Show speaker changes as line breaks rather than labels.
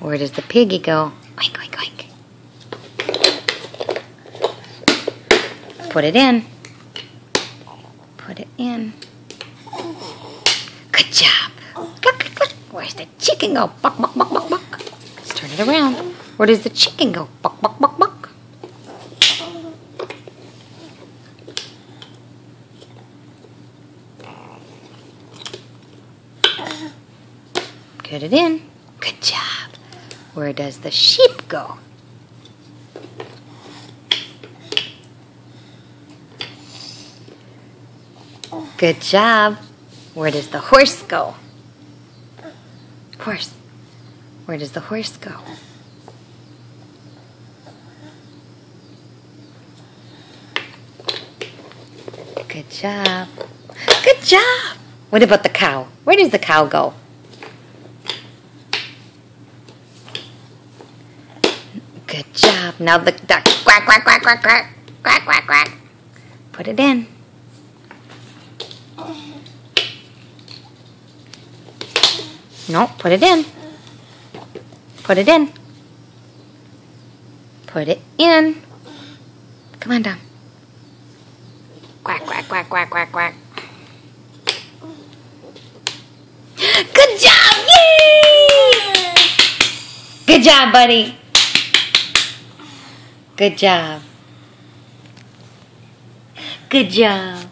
Where does the piggy go? Oink, oink, oink. Put it in. Put it in. Good job. Cluck, cluck, cluck. Where's the chicken go? Buck, buck, buck, buck, buck. Let's turn it around. Where does the chicken go? Buck, buck, buck, buck. Put it in. Good job. Where does the sheep go? Good job. Where does the horse go? Horse. Where does the horse go? Good job. Good job. What about the cow? Where does the cow go? Good job. Now the duck. Quack, quack, quack, quack, quack. Quack, quack, quack. Put it in. No, put it in. Put it in. Put it in. Come on down. Quack, quack, quack, quack, quack, quack. Good job! Yay! Good job, buddy. Good job. Good job.